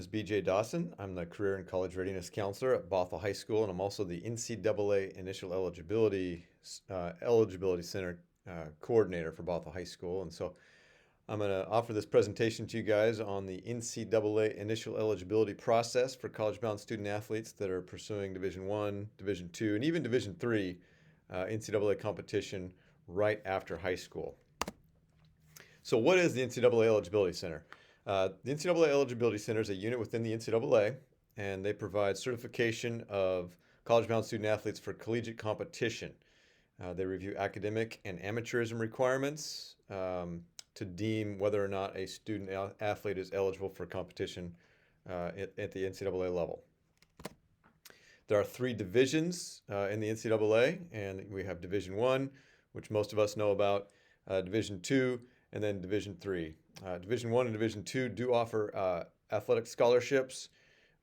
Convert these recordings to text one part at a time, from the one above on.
Is BJ Dawson. I'm the Career and College Readiness Counselor at Bothell High School, and I'm also the NCAA Initial Eligibility Center Coordinator for Bothell High School. And so I'm going to offer this presentation to you guys on the NCAA Initial Eligibility process for college-bound student athletes that are pursuing Division I, Division II, and even Division III NCAA competition right after high school. So what is the NCAA Eligibility Center? The NCAA Eligibility Center is a unit within the NCAA, and they provide certification of college-bound student athletes for collegiate competition. They review academic and amateurism requirements to deem whether or not a student athlete is eligible for competition at the NCAA level. There are 3 divisions in the NCAA, and we have Division I, which most of us know about, Division II, and then Division III. Division I and Division II do offer athletic scholarships,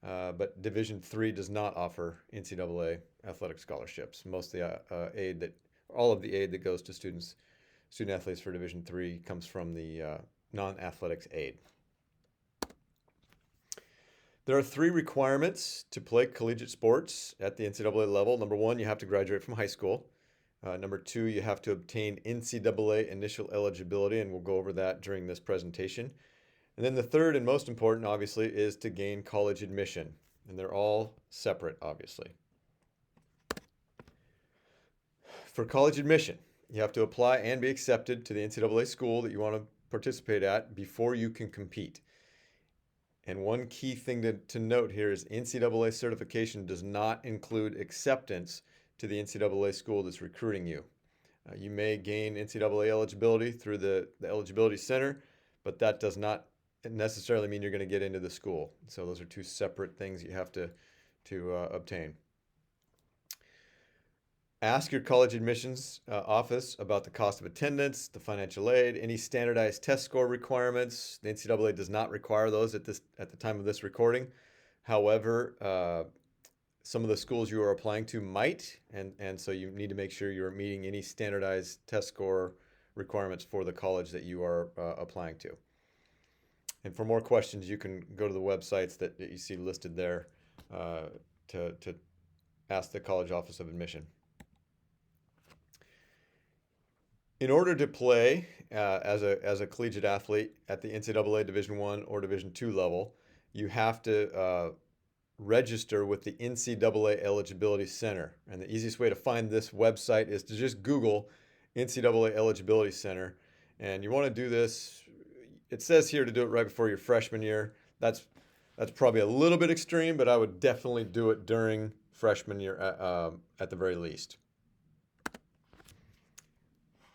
but Division III does not offer NCAA athletic scholarships. Most of the all of the aid that goes to student athletes for Division III comes from the non-athletics aid. There are 3 requirements to play collegiate sports at the NCAA level. Number 1, you have to graduate from high school. Number 2, you have to obtain NCAA initial eligibility, and we'll go over that during this presentation. And then the third and most important, obviously, is to gain college admission. And they're all separate, obviously. For college admission, you have to apply and be accepted to the NCAA school that you want to participate at before you can compete. And one key thing to note here is NCAA certification does not include acceptance to the NCAA school that's recruiting you. You may gain NCAA eligibility through the Eligibility Center, but that does not necessarily mean you're going to get into the school. So those are 2 separate things you have to obtain. Ask your college admissions office about the cost of attendance, the financial aid, any standardized test score requirements. The NCAA does not require those at the time of this recording. However, some of the schools you are applying to might, and so you need to make sure you're meeting any standardized test score requirements for the college that you are applying to. And for more questions, you can go to the websites that you see listed there to ask the College Office of Admission. In order to play as a collegiate athlete at the NCAA Division I or Division II level, you have to register with the NCAA Eligibility Center. And the easiest way to find this website is to just Google NCAA Eligibility Center. And you want to do this, it says here to do it right before your freshman year. That's probably a little bit extreme, but I would definitely do it during freshman year at the very least.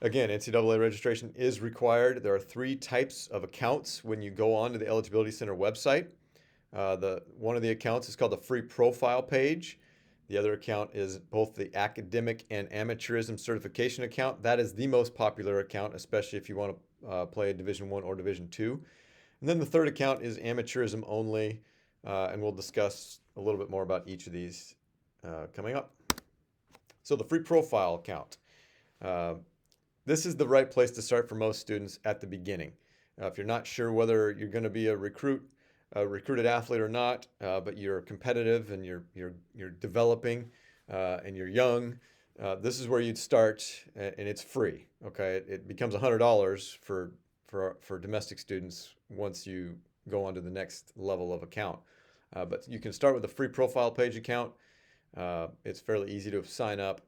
Again, NCAA registration is required. There are 3 types of accounts when you go onto the Eligibility Center website. One of the accounts is called the free profile page. The other account is both the academic and amateurism certification account. That is the most popular account, especially if you want to play Division I or Division II. And then the third account is amateurism only, and we'll discuss a little bit more about each of these coming up. So the free profile account. This is the right place to start for most students at the beginning. If you're not sure whether you're going to be a recruited athlete or not, but you're competitive and you're developing and you're young, this is where you'd start, and it's free. Okay, it becomes $100 for domestic students once you go on to the next level of account. But you can start with a free profile page account. It's fairly easy to sign up,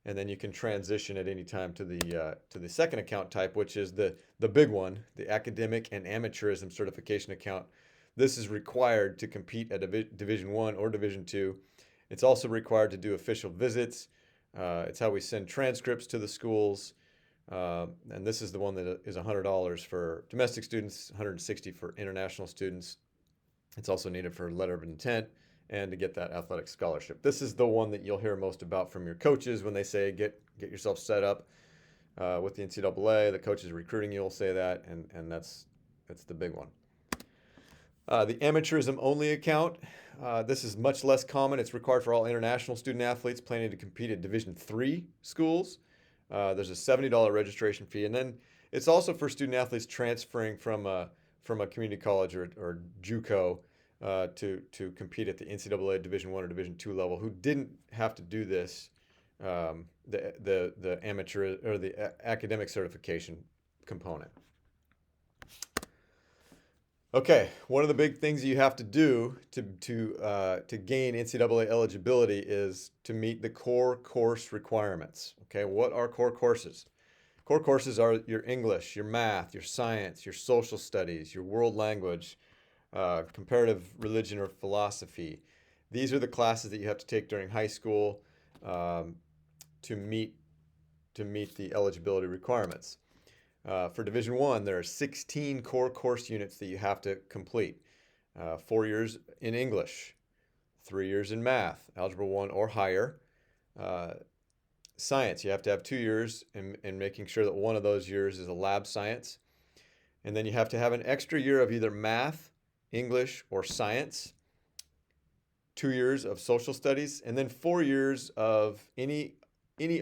and then you can transition at any time to the second account type, which is the big one, the academic and amateurism certification account. This is required to compete at Division I or Division II. It's also required to do official visits. It's how we send transcripts to the schools. And this is the one that is $100 for domestic students, $160 for international students. It's also needed for letter of intent and to get that athletic scholarship. This is the one that you'll hear most about from your coaches when they say get yourself set up with the NCAA. The coaches recruiting you will say that, and that's the big one. The amateurism only account. This is much less common. It's required for all international student athletes planning to compete at Division III schools. There's a $70 registration fee, and then it's also for student athletes transferring from a community college or JUCO to compete at the NCAA Division I or Division II level who didn't have to do this, the amateur or the academic certification component. Okay, one of the big things you have to do to gain NCAA eligibility is to meet the core course requirements. Okay, what are core courses? Core courses are your English, your math, your science, your social studies, your world language, comparative religion or philosophy. These are the classes that you have to take during high school to meet the eligibility requirements. For Division I, there are 16 core course units that you have to complete. 4 years in English, 3 years in math, Algebra 1 or higher. Science, you have to have 2 years in making sure that one of those years is a lab science. And then you have to have an extra year of either math, English, or science, 2 years of social studies, and then 4 years of any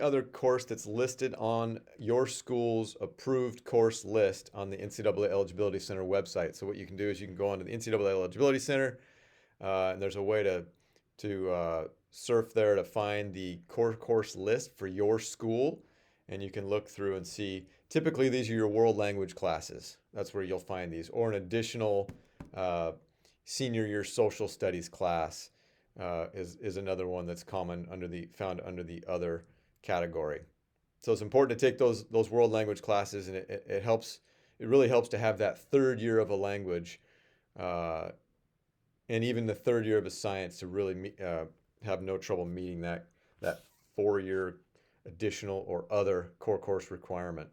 other course that's listed on your school's approved course list on the NCAA Eligibility Center website. So what you can do is you can go onto the NCAA Eligibility Center, and there's a way to surf there to find the core course list for your school, and you can look through and see. Typically, these are your world language classes. That's where you'll find these, or an additional senior year social studies class is another one that's found under the other category. So it's important to take those world language classes, and it really helps to have that third year of a language, and even the third year of a science to really have no trouble meeting that 4-year additional or other core course requirement.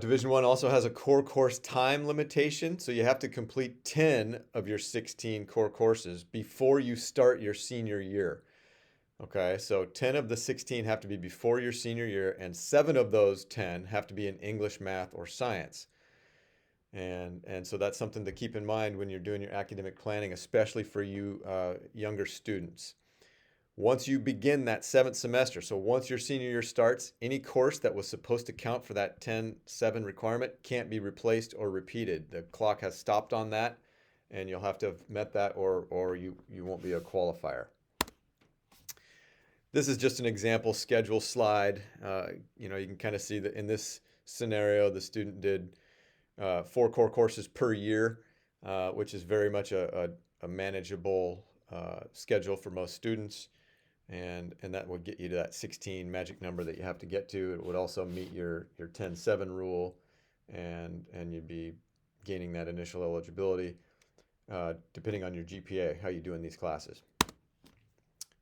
Division I also has a core course time limitation, so you have to complete 10 of your 16 core courses before you start your senior year. Okay, so 10 of the 16 have to be before your senior year, and 7 of those 10 have to be in English, math, or science. And so that's something to keep in mind when you're doing your academic planning, especially for you younger students. Once you begin that 7th semester, so once your senior year starts, any course that was supposed to count for that 10-7 requirement can't be replaced or repeated. The clock has stopped on that, and you'll have to have met that or you won't be a qualifier. This is just an example schedule slide. You can kind of see that in this scenario, the student did 4 core courses per year, which is very much a manageable schedule for most students. And that would get you to that 16 magic number that you have to get to. It would also meet your 10-7 rule, and you'd be gaining that initial eligibility depending on your GPA, how you do in these classes.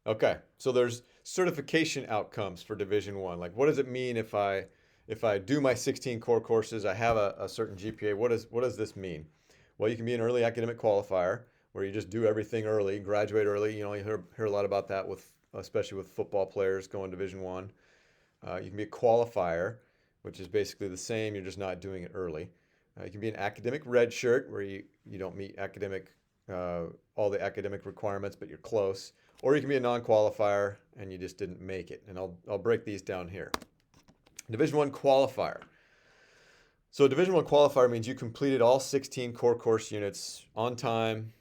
Okay, so there's certification outcomes for Division I. Like, what does it mean if I do my 16 core courses, I have a certain GPA? What does this mean? Well, you can be an early academic qualifier, where you just do everything early, graduate early. You hear a lot about that especially with football players going Division I. You can be a qualifier, which is basically the same. You're just not doing it early. You can be an academic red shirt, where you don't meet all the academic requirements, but you're close. Or you can be a non-qualifier and you just didn't make it. And I'll break these down here. Division I qualifier. So a Division I qualifier means you completed all 16 core course units on time,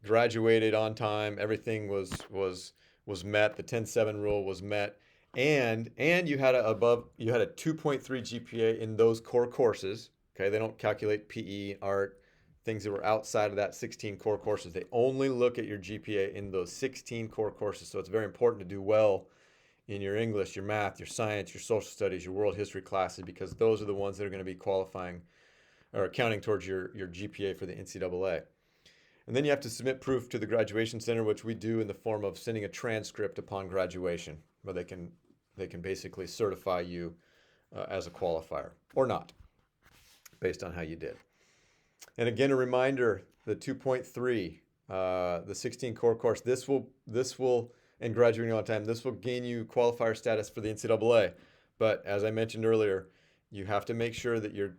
graduated on time, everything was met, the 10-7 rule was met, and you had a 2.3 GPA in those core courses. Okay, they don't calculate PE, art, things that were outside of that 16 core courses. They only look at your GPA in those 16 core courses. So it's very important to do well in your English, your math, your science, your social studies, your world history classes, because those are the ones that are going to be qualifying or counting towards your GPA for the NCAA. And then you have to submit proof to the graduation center, which we do in the form of sending a transcript upon graduation, where they can basically certify you as a qualifier or not, based on how you did. And again, a reminder, the 2.3, the 16 core course, this will, and graduating on time, this will gain you qualifier status for the NCAA. But as I mentioned earlier, you have to make sure that you're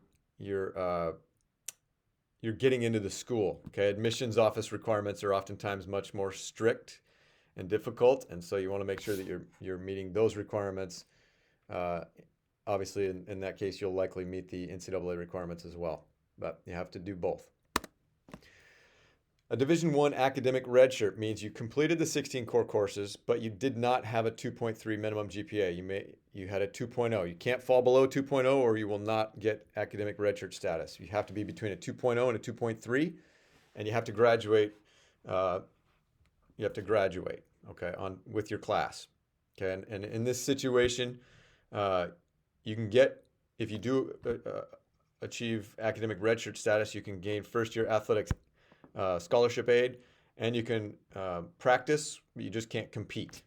getting into the school. Okay, admissions office requirements are oftentimes much more strict and difficult, and so you want to make sure that you're meeting those requirements. Obviously, in that case, you'll likely meet the NCAA requirements as well, but you have to do both. A Division I academic redshirt means you completed the 16 core courses, but you did not have a 2.3 minimum GPA. You had a 2.0. You can't fall below 2.0 or you will not get academic redshirt status. You have to be between a 2.0 and a 2.3, and you have to graduate. Okay, with your class. Okay, and in this situation, you can get, if you do achieve academic redshirt status, you can gain first-year athletics scholarship aid, and you can practice, but you just can't compete.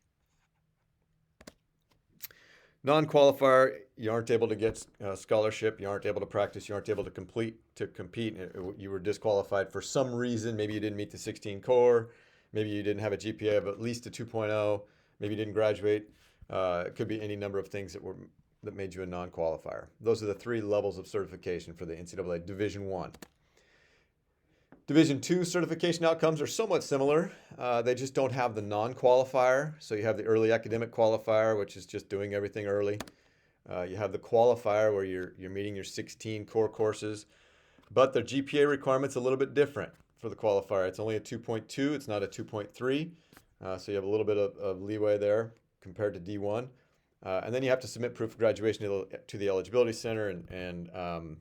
Non-qualifier, you aren't able to get scholarship, you aren't able to practice, you aren't able to compete. You were disqualified for some reason. Maybe you didn't meet the 16 core, maybe you didn't have a GPA of at least a 2.0, maybe you didn't graduate. It could be any number of things that made you a non-qualifier. Those are the 3 levels of certification for the NCAA Division I. Division II certification outcomes are somewhat similar. They just don't have the non-qualifier. So you have the early academic qualifier, which is just doing everything early. You have the qualifier where you're meeting your 16 core courses, but the GPA requirement's a little bit different for the qualifier. It's only a 2.2, it's not a 2.3. So you have a little bit of leeway there compared to D1. And then you have to submit proof of graduation to the Eligibility Center, and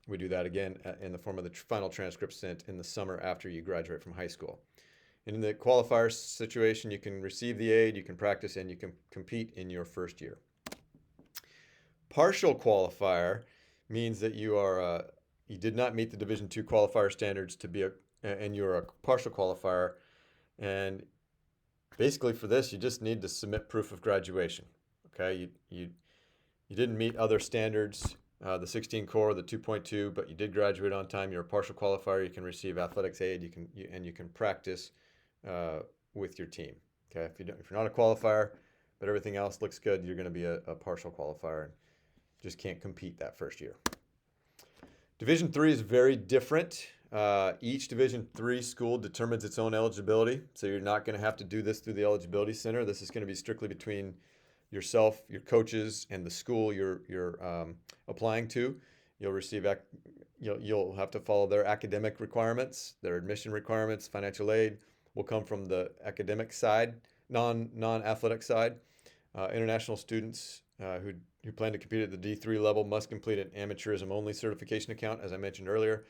we do that again in the form of the final transcript sent in the summer after you graduate from high school. And in the qualifier situation, you can receive the aid, you can practice, and you can compete in your first year. Partial qualifier means that you did not meet the Division II qualifier standards and you're a partial qualifier. And basically for this, you just need to submit proof of graduation. Okay, you didn't meet other standards, the 16 core, the 2.2, but you did graduate on time. You're a partial qualifier. You can receive athletics aid. You can practice with your team. Okay, if you're not a qualifier, but everything else looks good, you're going to be a partial qualifier and just can't compete that first year. Division III is very different. Each Division III school determines its own eligibility, so you're not going to have to do this through the Eligibility Center. This is going to be strictly between yourself, your coaches, and the school you're applying to. You'll have to follow their academic requirements, their admission requirements. Financial aid will come from the academic side, non-athletic side. International students who plan to compete at the D3 level must complete an amateurism only certification account, as I mentioned earlier.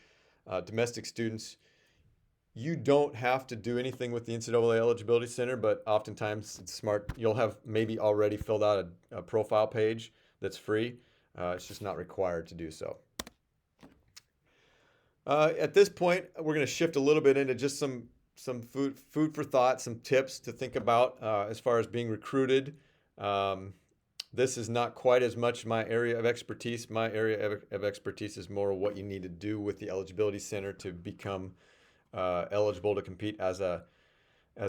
Domestic students, you don't have to do anything with the NCAA Eligibility Center, but oftentimes it's smart. You'll have maybe already filled out a profile page that's free. It's just not required to do so. At this point, we're going to shift a little bit into just some food for thought, some tips to think about as far as being recruited. This is not quite as much my area of expertise. My area of expertise is more what you need to do with the Eligibility Center to become eligible to compete as a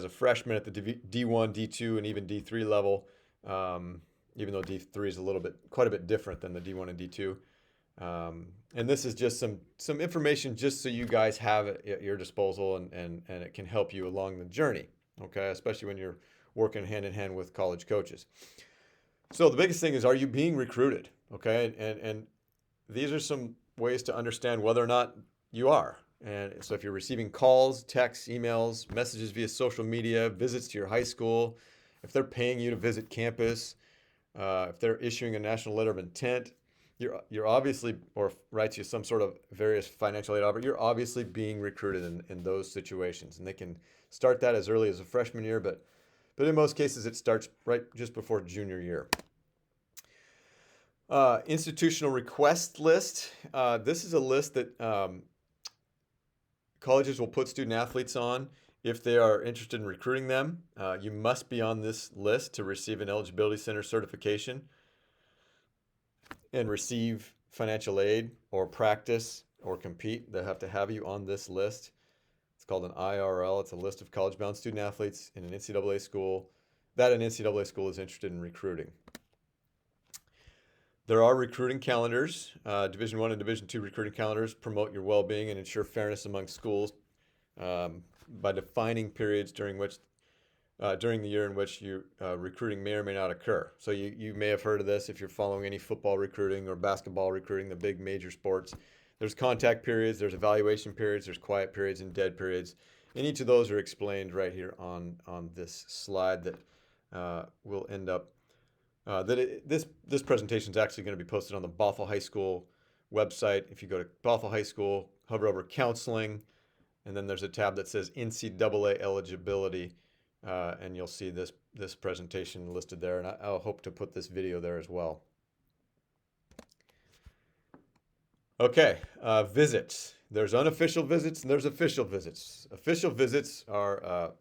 freshman at the D1, D2, and even D3 level, even though D3 is quite a bit different than the D1 and D2. And this is just some information just so you guys have it at your disposal and it can help you along the journey, okay, especially when you're working hand in hand with college coaches. So the biggest thing is, are you being recruited, okay? And these are some ways to understand whether or not you are. And so if you're receiving calls, texts, emails, messages via social media, visits to your high school, if they're paying you to visit campus, if they're issuing a national letter of intent, you're obviously, or writes you some sort of various financial aid offer, you're obviously being recruited in those situations. And they can start that as early as a freshman year, but in most cases it starts right just before junior year. Institutional request list. This is a list that colleges will put student athletes on if they are interested in recruiting them. You must be on this list to receive an Eligibility Center certification and receive financial aid or practice or compete. They have to have you on this list. It's called an IRL. It's a list of college-bound student athletes in an NCAA school that an NCAA school is interested in recruiting. There are recruiting calendars. Division I and Division II recruiting calendars promote your well-being and ensure fairness among schools by defining periods during the year in which recruiting may or may not occur. So you may have heard of this if you're following any football recruiting or basketball recruiting, the big major sports. There's contact periods, there's evaluation periods, there's quiet periods and dead periods. And each of those are explained right here on this slide that will end up, this presentation is actually going to be posted on the Bothell High School website. If you go to Bothell High School, hover over counseling, and then there's a tab that says NCAA eligibility, and you'll see this presentation listed there. And I'll hope to put this video there as well. Okay, visits. There's unofficial visits and there's official visits. Official visits are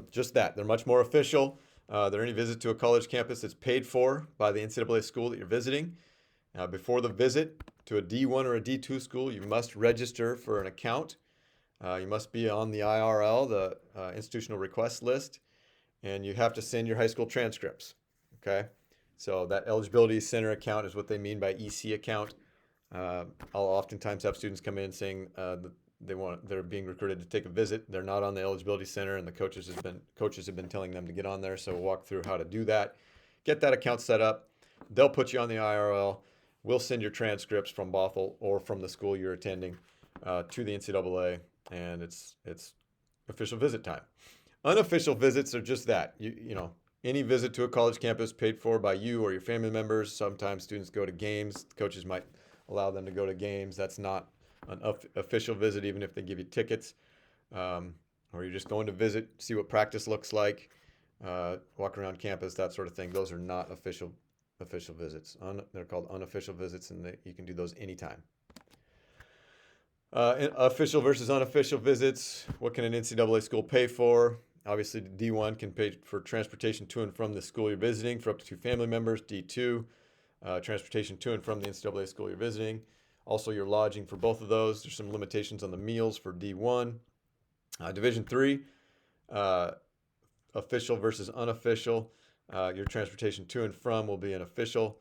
just that. They're much more official. They're any visit to a college campus that's paid for by the NCAA school that you're visiting. Before the visit to a D1 or a D2 school, you must register for an account. You must be on the IRL, the institutional request list, and you have to send your high school transcripts. Okay, so that Eligibility Center account is what they mean by EC account. I'll oftentimes have students come in saying they're being recruited to take a visit. They're not on the Eligibility Center, and the coaches have been telling them to get on there. So we'll walk through how to do that. Get that account set up. They'll put you on the IRL. We'll send your transcripts from Bothell or from the school you're attending to the NCAA, and it's official visit time. Unofficial visits are just that. You know, any visit to a college campus paid for by you or your family members. Sometimes students go to games. Coaches might allow them to go to games. That's not an official visit, even if they give you tickets. Or you're just going to visit, see what practice looks like, walk around campus, that sort of thing. Those are not official visits. They're called unofficial visits, and you can do those anytime. Official versus unofficial visits. What can an NCAA school pay for? Obviously, D1 can pay for transportation to and from the school you're visiting for up to 2 family members. D2, transportation to and from the NCAA school you're visiting. Also, your lodging for both of those. There's some limitations on the meals for D1. Division 3, official versus unofficial. Your transportation to and from will be an official.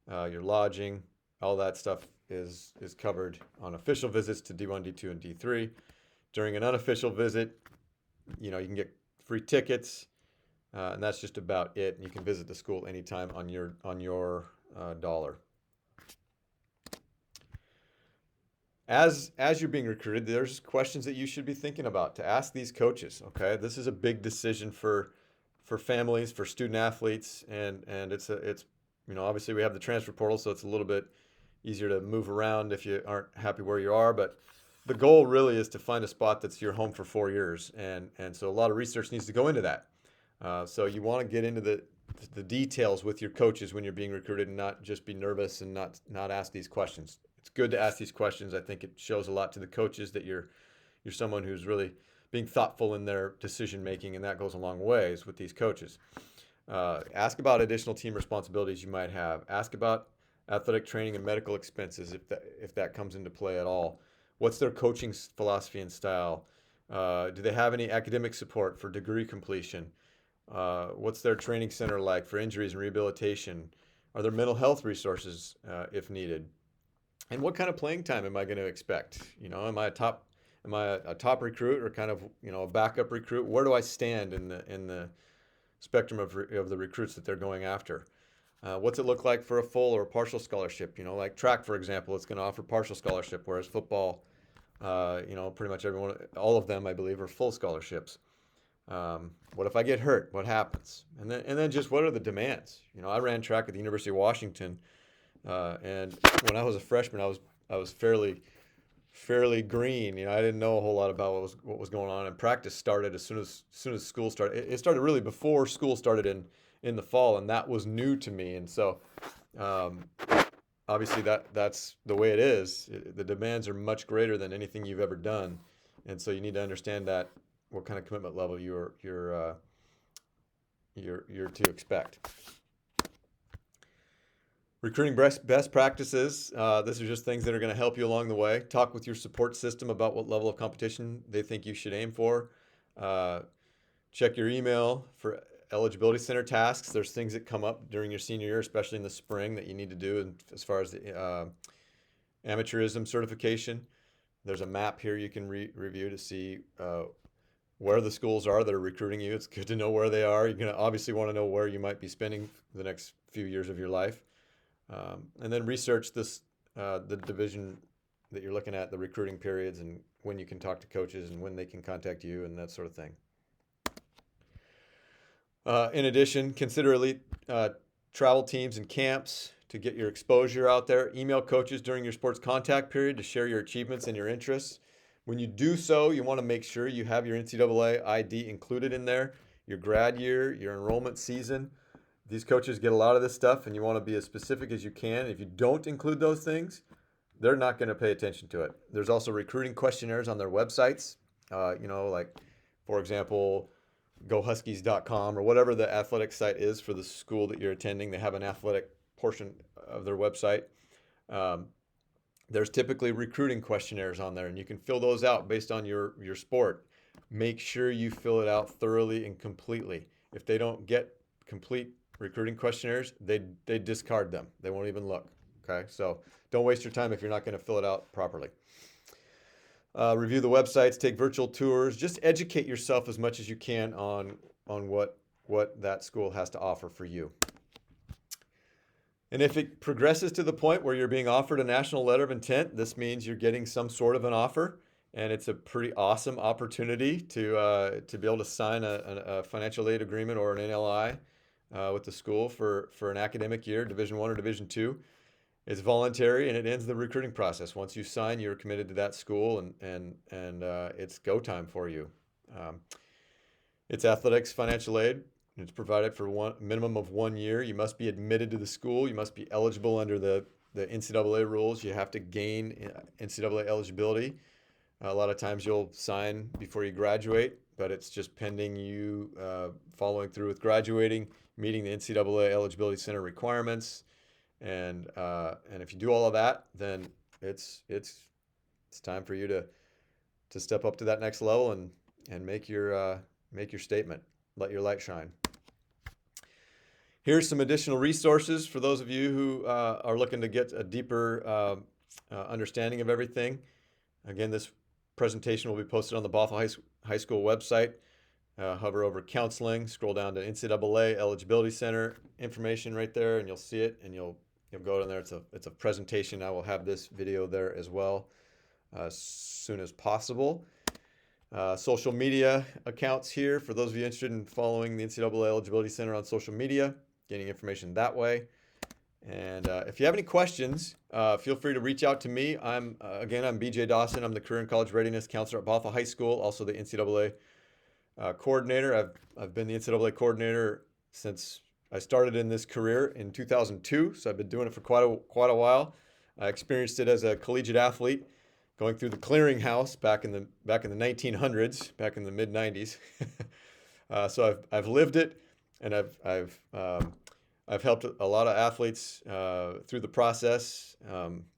Your lodging, all that stuff is covered on official visits to D1, D2, and D3. During an unofficial visit, you can get free tickets, and that's just about it. You can visit the school anytime on your dollar. As you're being recruited, there's questions that you should be thinking about to ask these coaches. Okay, this is a big decision for families, for student athletes, and it's obviously we have the transfer portal, so it's a little bit easier to move around if you aren't happy where you are. But the goal really is to find a spot that's your home for 4 years, and so a lot of research needs to go into that. So you want to get into the details with your coaches when you're being recruited, and not just be nervous and not ask these questions. It's good to ask these questions. I think it shows a lot to the coaches that you're someone who's really being thoughtful in their decision making, and that goes a long ways with these coaches. Ask about additional team responsibilities you might have. Ask about athletic training and medical expenses if that comes into play at all. What's their coaching philosophy and style? Do they have any academic support for degree completion? What's their training center like for injuries and rehabilitation? Are there mental health resources if needed? And what kind of playing time am I going to expect? Am I a top recruit or kind of a backup recruit? Where do I stand in the spectrum of the recruits that they're going after? What's it look like for a full or a partial scholarship? Like track, for example, it's going to offer partial scholarship, whereas football, pretty much all of them, I believe, are full scholarships. What if I get hurt? What happens? And then just what are the demands? I ran track at the University of Washington, and when I was a freshman, I was fairly green. I didn't know a whole lot about what was going on, and practice started as soon as school started. It started really before school started in the fall, and that was new to me. And so obviously that's the way it is. The demands are much greater than anything you've ever done, and so you need to understand that what kind of commitment level you're to expect. Recruiting best practices. These are just things that are going to help you along the way. Talk with your support system about what level of competition they think you should aim for. Check your email for eligibility center tasks. There's things that come up during your senior year, especially in the spring, that you need to do. And as far as the amateurism certification, there's a map here you can review to see where the schools are that are recruiting you. It's good to know where they are. You're going to obviously want to know where you might be spending the next few years of your life. And then research the that you're looking at the recruiting periods and when you can talk to coaches and when they can contact you and that sort of thing. In addition, consider elite travel teams and camps to get your exposure out there. Email coaches during your sports contact period to share your achievements and your interests. When you do so, you want to make sure you have your NCAA ID included in there, your grad year, your enrollment season. These coaches get a lot of this stuff, and you want to be as specific as you can. If you don't include those things, they're not going to pay attention to it. There's also recruiting questionnaires on their websites. Like, for example, gohuskies.com or whatever the athletic site is for the school that you're attending. They have an athletic portion of their website. There's typically recruiting questionnaires on there, and you can fill those out based on your sport. Make sure you fill it out thoroughly and completely. If they don't get complete recruiting questionnaires, they discard them. They won't even look. Okay, so don't waste your time if you're not going to fill it out properly. Review the websites, take virtual tours. Just educate yourself as much as you can on what that school has to offer for you. And if it progresses to the point where you're being offered a national letter of intent, this means you're getting some sort of an offer, and it's a pretty awesome opportunity to be able to sign a financial aid agreement or an NLI with the school for an academic year, Division I or Division II. It's voluntary, and it ends the recruiting process. Once you sign, you're committed to that school, and it's go time for you. It's athletics financial aid. It's provided for one minimum of 1 year. You must be admitted to the school. You must be eligible under the NCAA rules. You have to gain NCAA eligibility. A lot of times you'll sign before you graduate, but it's just pending you following through with graduating, meeting the NCAA Eligibility Center requirements. And if you do all of that, then it's time for you to step up to that next level and make your statement. Let your light shine. Here's some additional resources for those of you who are looking to get a deeper understanding of everything. Again, this presentation will be posted on the Bothell High School website. Hover over counseling, scroll down to NCAA Eligibility Center information right there, and you'll see it, and you'll go in there. It's a presentation. I will have this video there as well as soon as possible. Social media accounts here for those of you interested in following the NCAA Eligibility Center on social media, getting information that way. And if you have any questions, feel free to reach out to me. I'm BJ Dawson. I'm the Career and College Readiness Counselor at Bothell High School, also the NCAA coordinator. I've been the NCAA coordinator since I started in this career in 2002, so I've been doing it for quite a while. I experienced it as a collegiate athlete, going through the clearinghouse back in the 1900s, back in the mid 90s. So I've lived it, and I've helped a lot of athletes through the process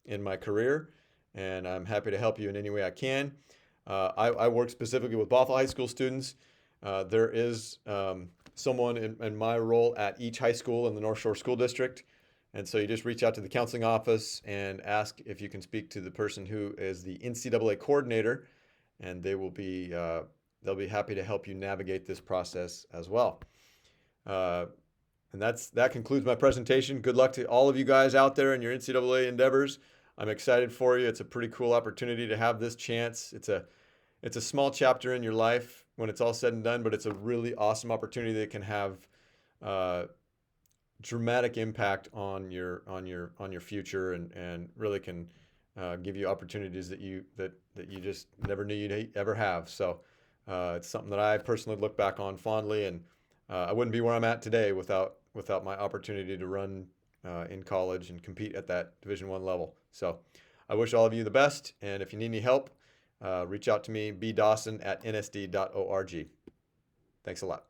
in my career, and I'm happy to help you in any way I can. I work specifically with Bothell High School students. There is someone in my role at each high school in the North Shore School District. And so you just reach out to the counseling office and ask if you can speak to the person who is the NCAA coordinator, and they'll be happy to help you navigate this process as well. And that concludes my presentation. Good luck to all of you guys out there in your NCAA endeavors. I'm excited for you. It's a pretty cool opportunity to have this chance. It's a small chapter in your life when it's all said and done, but it's a really awesome opportunity that can have dramatic impact on your future, and really can give you opportunities that you just never knew you'd ever have. So it's something that I personally look back on fondly, and I wouldn't be where I'm at today without my opportunity to run in college and compete at that Division I level. So I wish all of you the best, and if you need any help, reach out to me, bdawson@nsd.org. Thanks a lot.